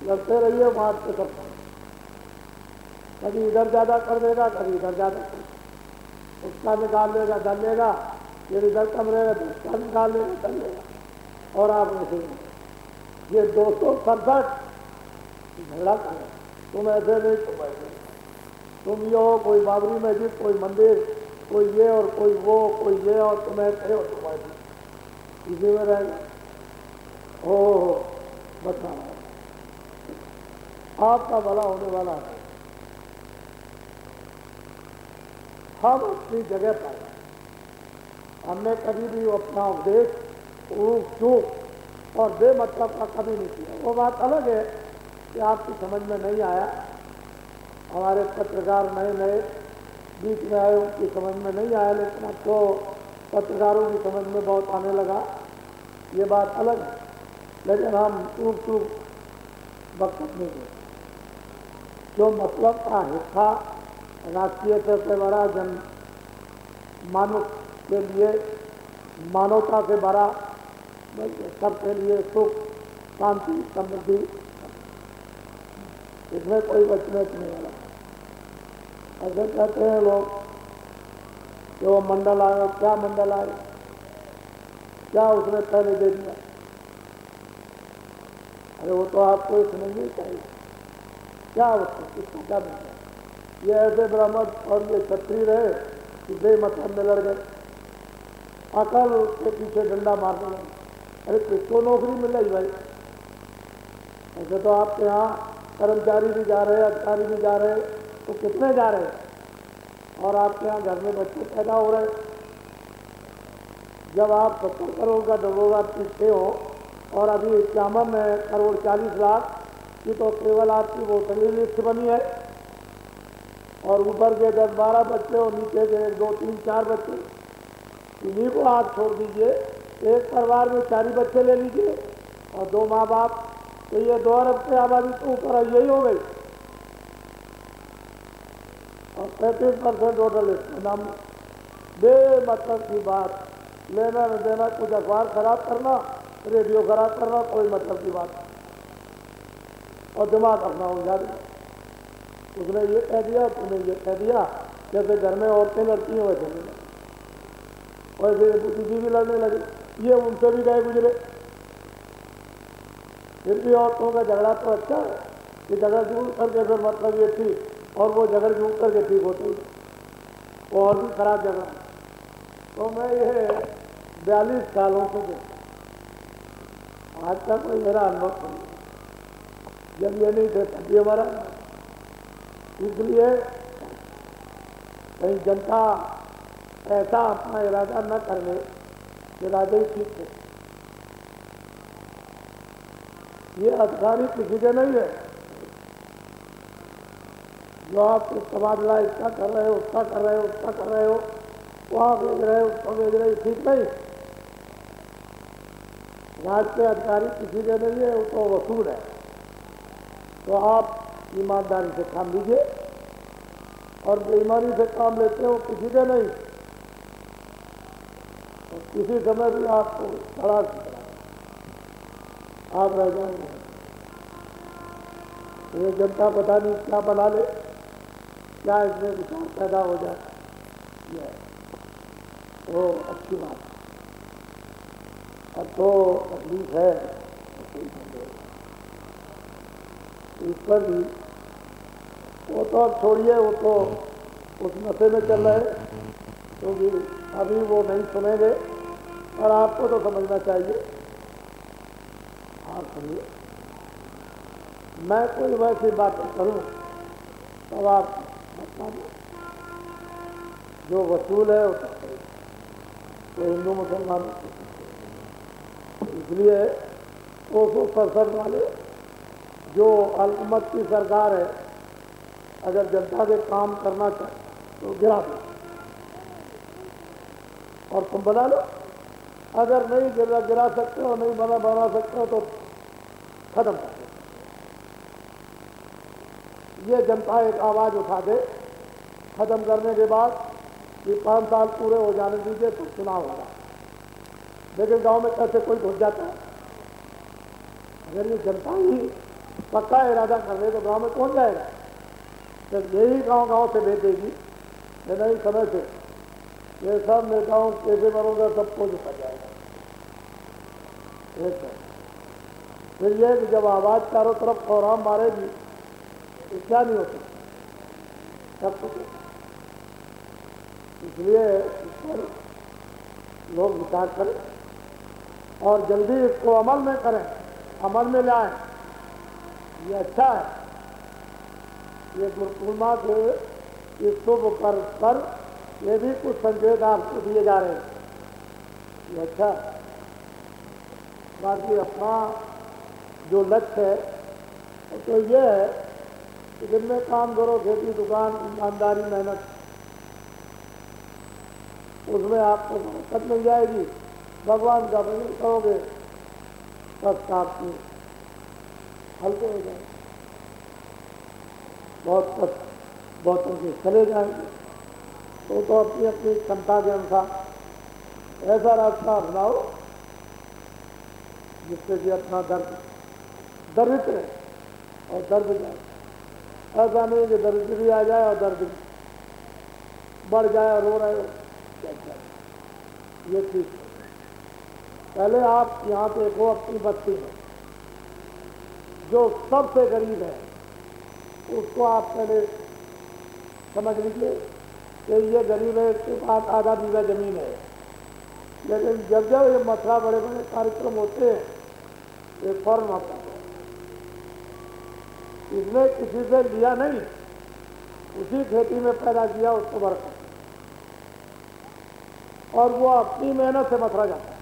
लड़ते रहिए, मारते करता है, कभी इधर ज़्यादा कर देगा, कभी इधर ज़्यादा कर देगा, उसका निकाल लेगा, डाल लेगा, ये रिजल्ट कमरे में धक्का निकाल लेगा, कर लेगा और आप ऐसे ये 267 झगड़ा करें। तुम ऐसे नहीं, तुम ऐसे, तुम ये हो, कोई बाबरी मस्जिद, कोई मंदिर, कोई ये और कोई वो, कोई ये और तुम ऐसे हो, तुम ऐसे, इसी में रहेगा। ओह बता, आपका भला होने वाला है। हम अपनी जगह पर, हमने कभी भी अपना उपदेश ऊक चूक और बेमतलब का कभी नहीं किया। वो बात अलग है कि आपकी समझ में नहीं आया, हमारे पत्रकार नए नए बीच में आए, उनकी समझ में नहीं आया, लेकिन अब तो पत्रकारों की समझ में बहुत आने लगा, ये बात अलग है। लेकिन हम ऊक चूक वक्त नहीं देते। जो मतलब का हिस्सा राष्ट्रीय स्तर से बड़ा, जन मानव के लिए, मानवता से बड़ा, सबके लिए सुख शांति समृद्धि, इसमें कोई बचने नहीं वाला। ऐसे कहते हैं लोग कि वो मंडल आए, क्या मंडल आए, क्या उसने पहले दे दिया। अरे वो तो आपको समझनी चाहिए, क्या उसको किसको क्या मिला। ये ऐसे ब्राह्मण और ये क्षत्रिय रहे कि बेमतलब में लड़ गए, अकल के पीछे डंडा मारने लगे। अरे किसको नौकरी मिल रही भाई। ऐसे तो आपके यहाँ कर्मचारी भी जा रहे, अधिकारी भी जा रहे, तो कितने जा रहे हैं, और आपके यहाँ घर में बच्चे पैदा हो रहे। जब आप 70 करोड़ का डबोगा पीछे हो और अभी 51 करोड़ 40 लाख की तो केवल आपकी वोटरी लिस्ट बनी है, और ऊपर के 10-12 बच्चे और नीचे के 1, 2, 3, 4 बच्चे, इन्हीं को आप छोड़ दीजिए। एक परिवार में 4 बच्चे ले लीजिए और 2 माँ बाप, तो ये 2 अरब की आबादी तो ऊपर यही हो गई। और 35% वोटर लिस्ट नाम बेमतलब की बात, लेना न देना, कुछ अखबार खराब करना, रेडियो खराब करना, कोई मतलब की बात, और दिमाग अपना हो जाए। उसने ये कह दिया, तूने ये कह दिया, जैसे घर में औरतें लड़ती हैं वैसे नहीं, वैसे बुद्धि भी लड़ने लगे। ये उनसे भी गए गुजरे, फिर भी औरतों का झगड़ा तो अच्छा है कि झगड़ झूठ करके फिर मतलब ये ठीक, और वो झगड़ झूठ करके ठीक होते, वो और भी खराब झगड़ा। तो मैं ये 42 सालों से देखता, आज तक कोई मेरा अनुभव नहीं, जब ये नहीं थे तब भी हमारा। इसलिए कहीं जनता ऐसा अपना इरादा न करने कि राजा ही ठीक है। ये अधिकारी किसी के नहीं है। जो आप तबादला इसका कर रहे हो, उसका कर रहे हो, उसका कर रहे हो, वहाँ भेज रहे हो, उसको भेज रहे हो, ठीक नहीं। राज्य के अधिकारी किसी के नहीं है, वो तो वसूल है। तो आप ईमानदारी से काम लीजिए, और बेईमानी से काम लेते हो किसी के नहीं, और किसी समय भी आपको खड़ा आप रह जाएंगे। ये जनता पता नहीं क्या बना ले, क्या इसमें विचार पैदा हो जाए, ये तो अच्छी बात। अब तो तकलीफ है, इस पर भी वो तो अब छोड़िए, वो तो उस नशे में चल रहे, क्योंकि अभी वो नहीं सुनेंगे, और आपको तो समझना चाहिए। आप सुनिए, मैं कोई वैसी बातें करूं तब आप बता दो, जो वसूल है तो हिंदू मुसलमान। इसलिए 267 वाले जो अल्पमत की सरकार है, अगर जनता के काम करना चाहे तो गिरा दो, और तुम बना लो। अगर नहीं गिरा सकते हो, नहीं बना सकते हो, तो खत्म कर दो। ये जनता एक आवाज उठा दे, खत्म करने के बाद ये 5 साल पूरे हो जाने दीजिए तो चुनाव होगा। लेकिन गांव में कैसे कोई घुस जाता है। अगर ये जनता ही पक्का इरादा कर ले तो गांव में कौन जाएगा। जब यही गांव से भेज देगी, नहीं समय से ये सब नेताओं कैसे बनोगे, सबको झुका जाएगा। एक है फिर ये कि जब आवाज चारों तरफ कोहराम मारेगी तो क्या नहीं हो सकता, सब कुछ। इसलिए इस पर लोग विचार करें और जल्दी इसको अमल में करें, अमल में लाएं। ये अच्छा है। ये गुरु पूर्णिमा के इस शुभ पर्व पर ये भी कुछ संकेत आपको दिए जा रहे हैं, ये अच्छा है। बाकी अपना जो लक्ष्य है तो ये है कि दिन में काम करो, खेती दुकान ईमानदारी मेहनत, उसमें आपको बरकत मिल जाएगी। भगवान का भजन करोगे तब आपकी हल्के हो जाएंगे, बहुत कष्ट बहुतों के चले जाएंगे। तो अपनी अपनी क्षमता के अनुसार ऐसा रास्ता अपनाओ जिससे कि अपना दरिद्र और दर्द जाए। ऐसा नहीं कि दरिद्र भी आ जाए और दर्द बढ़ जाए और रो रहे हो, ये ठीक है। पहले आप यहाँ देखो अपनी बस्ती में जो सबसे गरीब है उसको आप पहले समझ लीजिए कि ये गरीब है, इसके पास आधा बीघा जमीन है। लेकिन जब जब ये मथुरा बड़े बड़े कार्यक्रम होते हैं ये फौरन आता है, इसने किसी से लिया नहीं, उसी खेती में पैदा किया, उसको बरकत, और वो अपनी मेहनत से मथुरा जाता है।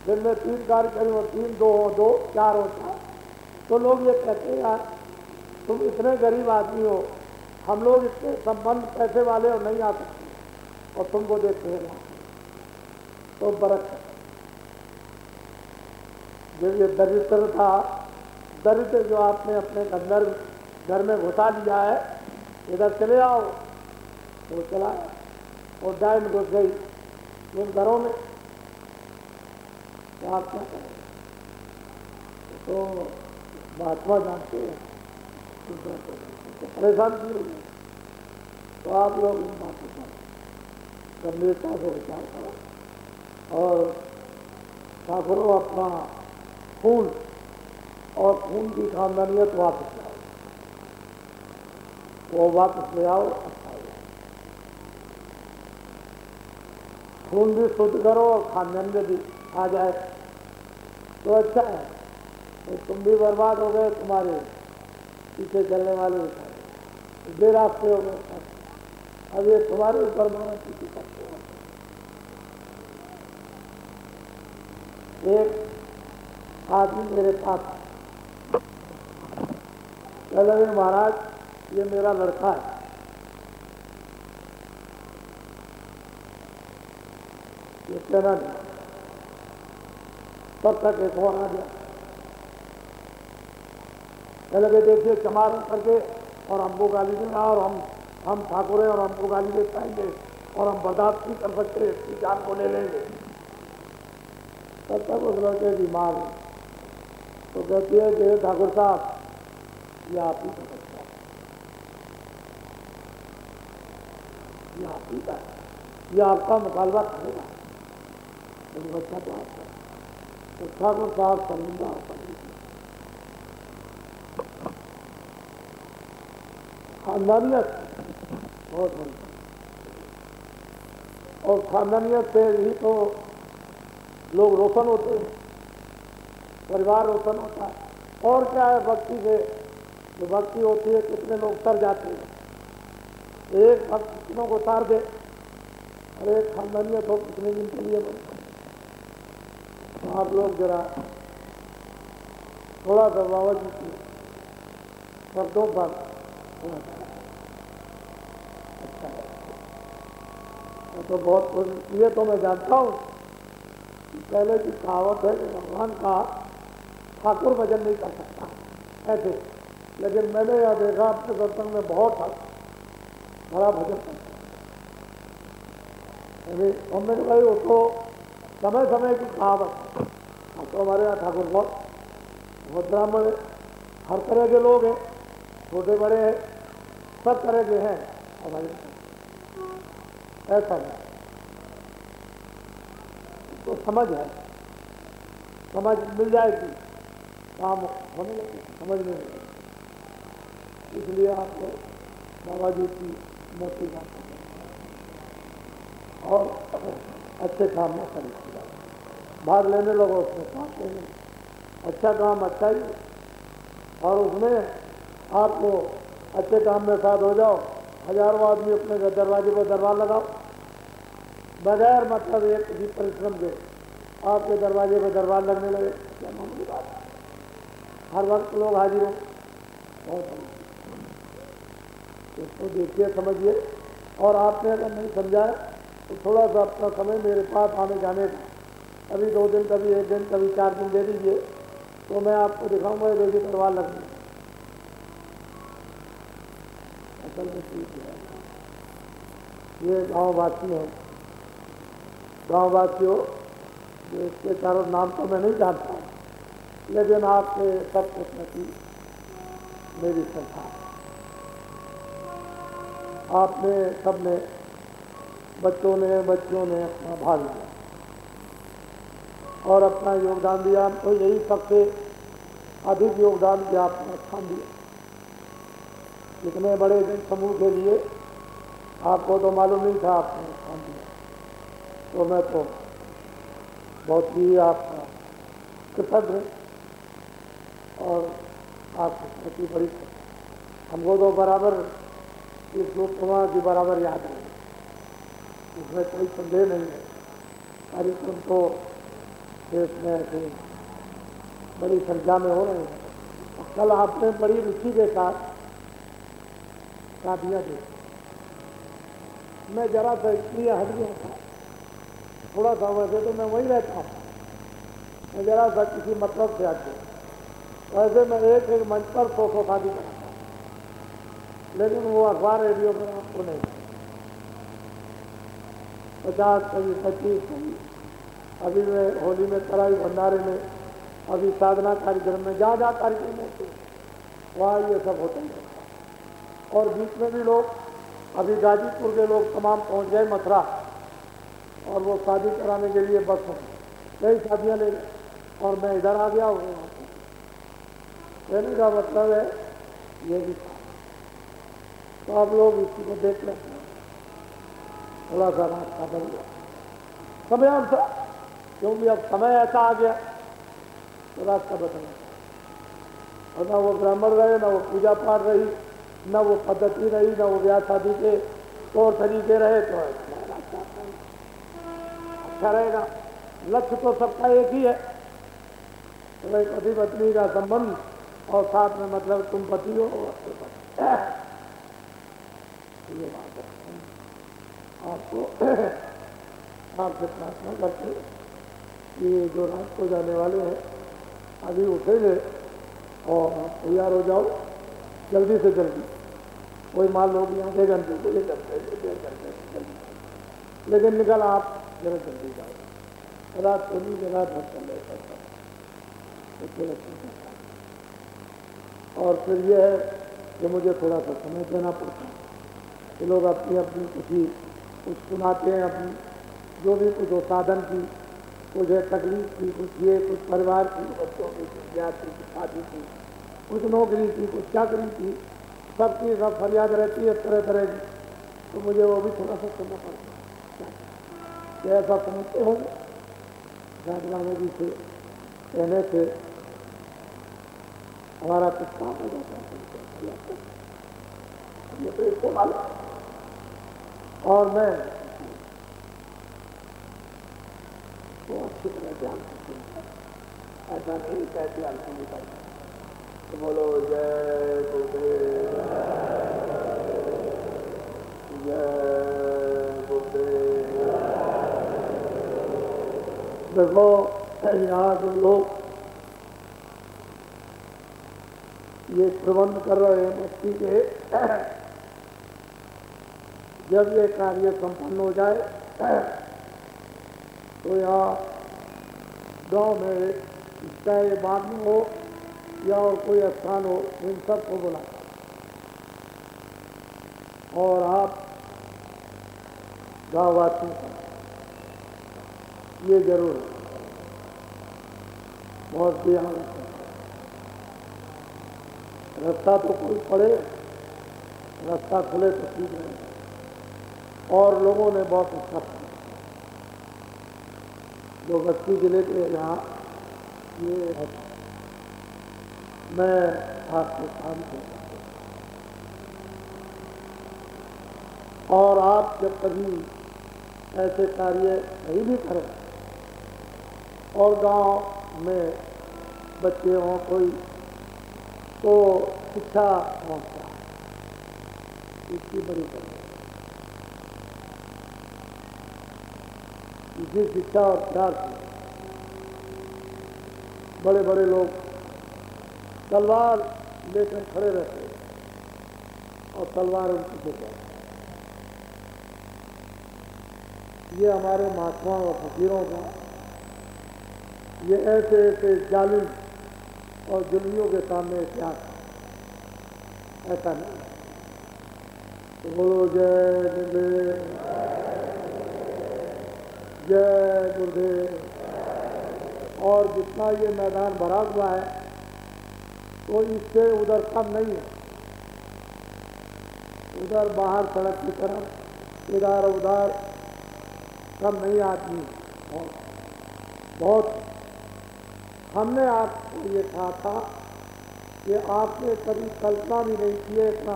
दिन में 3 कार्यक्रम हो, 3 2 हो 2 4 होता है, तो लोग ये कहते हैं यार तुम इतने गरीब आदमी हो, हम लोग इतने संबंध पैसे वाले और नहीं आ सकते और तुमको देखते हैं, तो बरकत। जब ये दरिद्र था, दरिद्र जो आपने अपने अंदर घर में घुसा लिया है, इधर चले आओ, वो चला और डायन घुस गई उन घरों में, तो आप क्या करें? तो महात्मा जानते हैं तो परेशान क्यों हुए? तो आप लोग इन बातों पर गंभीरता से विचार करो और ठाकुरों अपना खून और खून की खानदानियत वापस लाओ, वो वापस ले आओ। अच्छा खून भी शुद्ध करो और खानदान में भी आ जाए तो अच्छा है। तो तुम भी बर्बाद हो गए, तुम्हारे पीछे चलने वाले बेरास्ते हो गए, अब ये तुम्हारे ऊपर मारा किसी करते हो। एक आदमी मेरे पास कह लगे महाराज ये मेरा लड़का है, ये कहना नहीं, तब तक एक और आ गया, कह लगे देखिए चमार करके और हमको गाली देना और हम ठाकुर हैं और हमको गाली दे पाएंगे और हम बर्दाश्त नहीं कर सकते, इसकी जान को ले लेंगे। तब तक उस लड़के की माँ तो कहती है कि ठाकुर साहब ये आप ही का बच्चा है, ये आप ही का है, ये आपका मुकालबा करेगा, तो बच्चा तो आपका। तो ठाकुर साहब शर्मिंदा होता है। खानदानियत बहुत बड़ी, और खानदानियत से ही तो लोग रोशन होते हैं, परिवार रोशन होता है। और क्या है भक्ति से, जो भक्ति होती है कितने लोग तर जाते हैं, एक भक्त कितनों को तार दे, और एक खानदानियत हो कितने दिन के लिए बनता। तो आप लोग जरा थोड़ा सा बाबा जी की शब्दों पर अच्छा है। तो बहुत ये तो मैं जानता हूँ, पहले की कहावत है कि भगवान का ठाकुर भजन नहीं कर सकता ऐसे, लेकिन मैंने यह देखा अपने सत्संग में बहुत बड़ा भजन करता है। हमने कहा भाई वो तो समय समय की कहावत है, तो हमारे यहाँ ठाकुर बहुत ब्राह्मण है, हर तरह के लोग हैं, छोटे बड़े हैं, सब तरह के हैं हमारे। ऐसा नहीं। तो समझ है, समझ मिल जाएगी, काम होने लगे, समझ में लगे। इसलिए आपको बाबा जी की मोटी बात और अच्छे काम में करें, भाग लेने लगो उसमें, साथ लेने, अच्छा काम अच्छा ही, और उसमें आपको अच्छे काम में साथ हो जाओ। हजारों आदमी अपने दरवाजे पर दरबार लगाओ, बगैर मतलब एक भी परिश्रम के आपके दरवाजे पर दरबार लगने लगे, क्या मामूली बात है। हर वक्त लोग हाजिर हो, बहुत इसको देखिए, समझिए। और आपने अगर नहीं समझा तो थोड़ा सा अपना समय मेरे पास आने जाने का, कभी 2 दिन, कभी 1 दिन, कभी 4 दिन दे दीजिए, तो मैं आपको दिखाऊंगा देखिए दरबार लगने। असल में ठीक है, ये गाँववासी हैं, गाँववासियों, इसके चारों नाम तो मैं नहीं जानता हूँ, लेकिन आपके सब के प्रति मेरी श्रद्धा है। आपने सबने, बच्चों ने अपना भाग लिया और अपना योगदान दिया, तो यही सबसे अधिक योगदान दिया, आपने स्थान दिया। इतने बड़े जन समूह के लिए आपको तो मालूम नहीं था, आपने स्थान दिया, तो मैं तो बहुत ही आपका कृतज्ञ और आपकी प्रति बड़ी, हमको तो बराबर इस लोकसभा की बराबर याद है, इसमें कोई संदेह नहीं है। कार्यक्रम तो देश में ऐसे बड़ी संख्या में हो रहे हैं। कल आपने बड़ी रुचि के साथ शादियाँ देखी, मैं जरा सा इसलिए हट गया था, थोड़ा सा, वैसे तो मैं वहीं रहता हूँ, मैं जरा सा किसी मतलब से हट गया। वैसे मैं एक मंच पर 100 शादी कराता हूँ, लेकिन वो अखबार रेडियो पर आपको नहीं, 50, कभी 25, कभी अभी मैं होली में तराई भंडारे में, अभी साधना कार्यक्रम में, जहाँ जहाँ कार्यक्रम होते हैं वहाँ ये सब होता ही रहता। और बीच में भी लोग, अभी गाजीपुर के लोग तमाम पहुँच गए मथुरा, और वो शादी कराने के लिए बस में कई शादियाँ ले गए, और मैं इधर आ गया हूँ। कहने का मतलब है ये भी था, तो आप लोग इसी को देख लेते हैं, थोड़ा सा रास्ता बन गया समयानुसार, क्योंकि अब समय ऐसा आ गया तो रास्ता बदलना, और ना वो ब्राह्मण रहे, ना वो पूजा पाठ रही, ना वो पद्धति रही, ना वो ब्याह शादी के तौर तरीके रहे, तो रास्ता अच्छा रहेगा। लक्ष्य तो सबका एक ही है, तो एक पति पत्नी का संबंध, और साथ में मतलब तुम पति हो और ये बात है। आपको आपसे प्रार्थना करते कि जो रात को जाने वाले हैं अभी उठेंगे और तैयार हो जाओ जल्दी से जल्दी। कोई मान लो कि आधे घंटे से 1 घंटे से 1.5 घंटे से जल्दी, लेकिन निकल आप जरा जल्दी जाओ, रात को नहीं जगह भर कर ले सकता। और फिर यह है कि मुझे थोड़ा सा समय देना पड़ता है कि लोग अपनी अपनी कुछ सुनाते हैं, अपनी जो भी कुछ हो साधन की, कुछ तकलीफ की, कुछ ये, कुछ परिवार की, बच्चों की, कुछ जाति की, शादी की, कुछ नौकरी की, कुछ चाकरी की, सबकी सब फरियाद रहती है तरह तरह की, तो मुझे वो भी थोड़ा सा सुनना पड़ता है। ऐसा समझते हो राजवाना जी से कहने से हमारा कुछ काम हो जाता है, ये तो इसको मालूम। और मैं तो अच्छी तरह ध्यान रखती हूँ, ऐसा नहीं कहती ध्यान नहीं करता, तो बोलो जय गुरुदेव, जय गुरुदेव। देखो यहाँ जो लोग ये प्रबंध कर रहे हैं बस्ती के, जब ये कार्य संपन्न हो जाए तो यहाँ गांव में चाहे बाग में हो या और कोई स्थान हो, इन सबको बुलाता और आप गाँववासियों का ये जरूर है, बहुत ध्यान रखें। रास्ता तो कोई पड़े, रास्ता खुले तो ठीक रहेगा। और लोगों ने बहुत अच्छा किया। जो बस्ती जिले के यहाँ ये मैं आपके सामने, और आप जब कभी ऐसे कार्य नहीं भी करें और गांव में बच्चे हों कोई, तो शिक्षा पहुँचा, इसकी बड़ी बात है। इसी शिक्षा और प्यार से बड़े बड़े लोग तलवार लेकर खड़े रहते और तलवार उनकी गिर जाती। ये हमारे महात्माओं और फकीरों का ये ऐसे ऐसे जालिम और जुल्मियों के सामने इतिहास ऐसा नहीं। तो बोलो जय गुरुदेव, जय गुरुदेव। और जितना ये मैदान भरा हुआ है तो इससे उधर कम नहीं है। उधर बाहर सड़क की तरफ इधर उधर कम नहीं आदमी, और बहुत। हमने आपको ये कहा था कि आपने कभी कल्पना भी नहीं की है इतना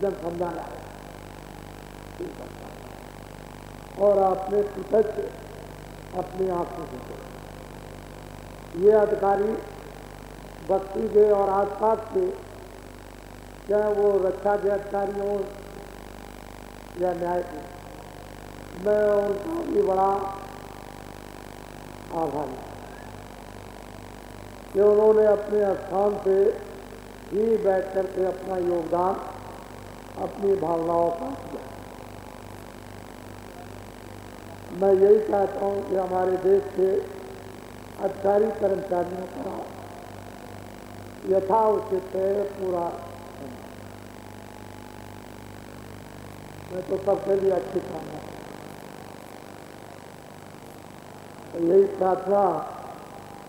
जन समझाया है, और आपने प्रत्यक्ष अपनी आंखों से देखा। ये अधिकारी बस्ती के और आसपास के, चाहे वो रक्षा के अधिकारी हो या न्याय के, मैं उनका भी बड़ा आभारी हूँ कि उन्होंने अपने स्थान से ही बैठ करके अपना योगदान अपनी भावनाओं का दिया। मैं यही चाहता हूँ कि हमारे देश के अधिकारी कर्मचारियों का यथाउचित पूरा, मैं तो सबके लिए अच्छी कामना, यही प्रार्थना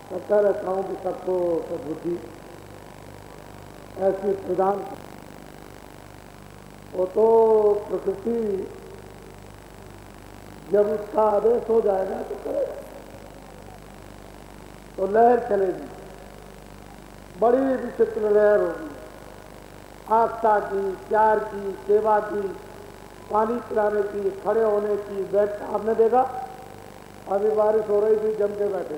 करता रहता हूँ कि सबको सद्बुद्धि ऐसी प्रदान। वो तो प्रकृति जब उसका आदेश हो जाएगा तो करेगा, तो लहर चलेगी, बड़ी विचित्र लहर होगी, आस्था की, प्यार की, सेवा की, पानी पिलाने की, खड़े होने की, बैठ। आपने देखा अभी बारिश हो रही थी, जम के बैठे,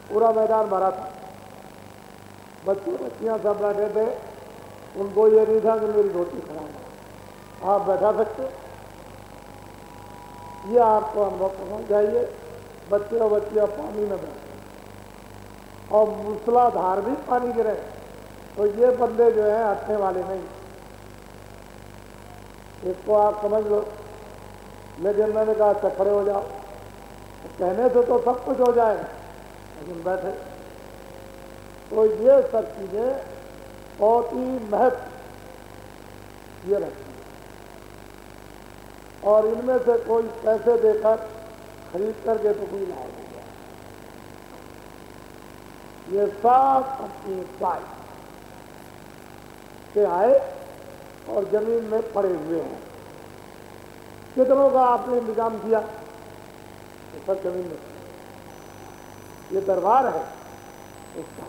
पूरा मैदान भरा था, बच्चे बच्चियां सब बैठे थे। उनको ये नहीं था कि मेरी रोटी खराब है, आप बैठा सकते। ये आपको अनुभव करना चाहिए। बच्चे और बच्चियां पानी में बैठे और मूसलाधार भी पानी गिरे, तो ये बंदे जो हैं हटने वाले नहीं, इसको आप समझ लो। लेकिन मैंने कहा अच्छा खड़े हो जाओ, कहने से तो सब कुछ हो जाएगा, लेकिन बैठे। तो ये सब चीजें बहुत ही महत्व ये रखती है, और इनमें से कोई पैसे देकर खरीद करके तो कोई लाभ नहीं है। ये सब अपनी पाई से आए और जमीन में पड़े हुए हैं। कितनों का आपने इंतजाम किया, तो सब जमीन में। ये दरबार है उसका,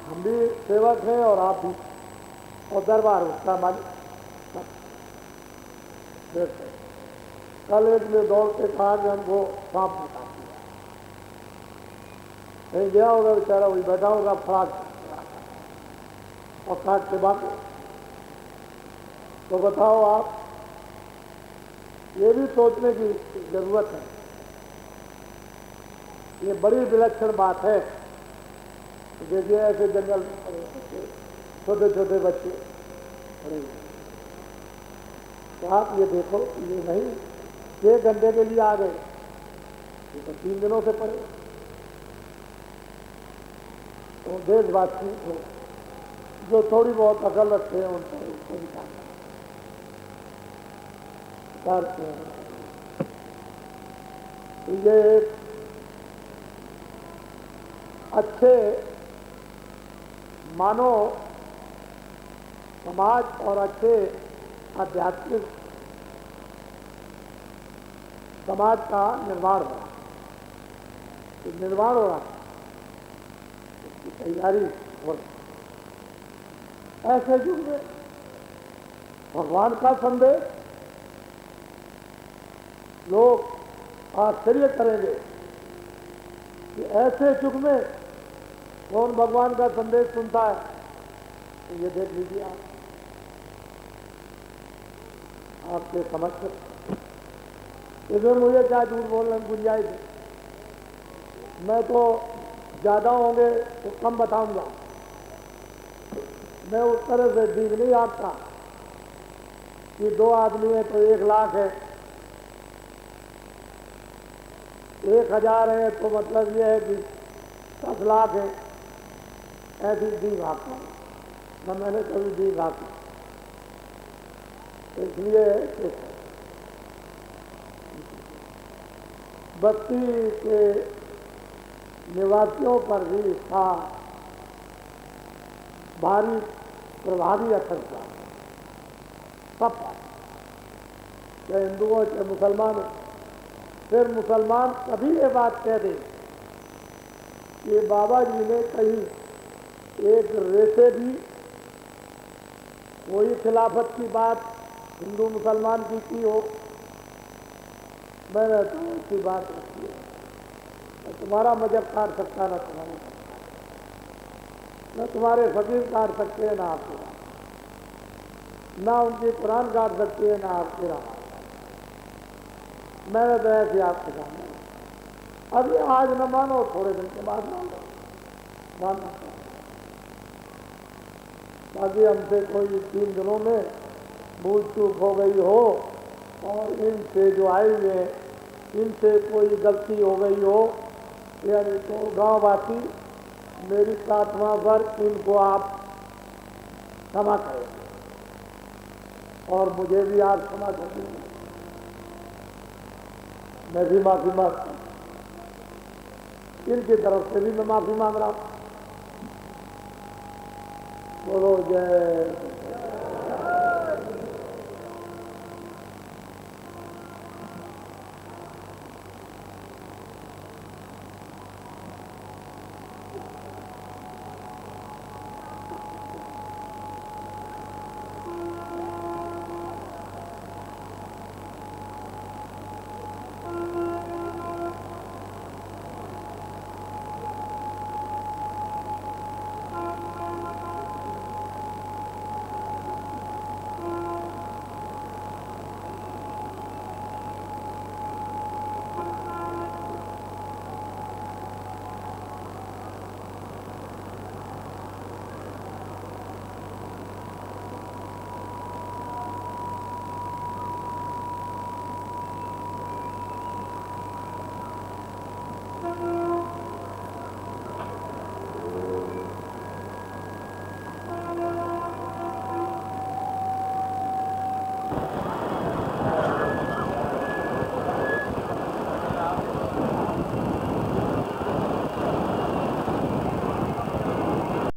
हम भी सेवक हैं और आप भी, और दरबार उसका मालिक। कल एक ने दौड़ के कहा कि हमको सांप निकाल दिया, कहीं गया होगा बेचारा, वही बैठा होगा, फराक और काट के बाकी। तो बताओ आप, ये भी सोचने की जरूरत है। ये बड़ी विलक्षण बात है। देखिए ऐसे जंगल में पड़े छोटे छोटे बच्चे पड़े, तो आप ये देखो, ये नहीं 1 घंटे के लिए आ गए, ये तो 3 दिनों से पड़े। तो देशवासी को जो थोड़ी बहुत अकल रखते हैं उनको निकालना, करते हैं। ये एक अच्छे मानव समाज और अच्छे आध्यात्मिक समाज का निर्माण हो रहा है, निर्माण हो रहा है, इसकी तैयारी हो रही है। ऐसे युग में भगवान का संदेश लोग आश्चर्य करेंगे कि ऐसे युग में कौन भगवान का संदेश सुनता है। तो ये देख लीजिए आप, आपके समझ सकते, इसमें मुझे क्या झूठ बोलने की गुंजाइश है। मैं तो ज़्यादा होंगे तो कम बताऊंगा। मैं उस तरह से दीख नहीं आता कि 2 आदमी है तो 1 लाख है, 1000 है तो मतलब ये है कि 10 लाख है। ऐसी दीख आता न मैंने कभी दीख आता। इसलिए बस्ती के निवासियों पर भी इसका भारी प्रभावी असर था, सब पर, चाहे हिंदू हो चाहे मुसलमान हो। फिर मुसलमान कभी ये बात कह दे कि बाबा जी ने कहीं एक रेसे भी कोई खिलाफत की बात हिंदू मुसलमान की हो, मैंने तो उसकी बात रखी है। तुम्हारा मजहब काट सकता ना तुम्हारे, न तुम्हारे फकीर काट सकते हैं ना आपके, ना उनकी कुरान काट सकती है ना आपके राह। मैंने तो ऐसे आपके सामने अभी आज न मानो, थोड़े दिन के बाद मानना। बाकी हमसे कोई 3 दिनों में भूल चूक हो गई हो और इनसे जो आए हुए इनसे कोई गलती हो गई हो, यानी तो गाँववासी मेरी प्रार्थना पर इनको आप क्षमा करें और मुझे भी आप क्षमा कर देंगे। मैं भी माफी मांगता हूँ, इनकी तरफ से भी मैं माफी मांग रहा हूँ। बोलो जय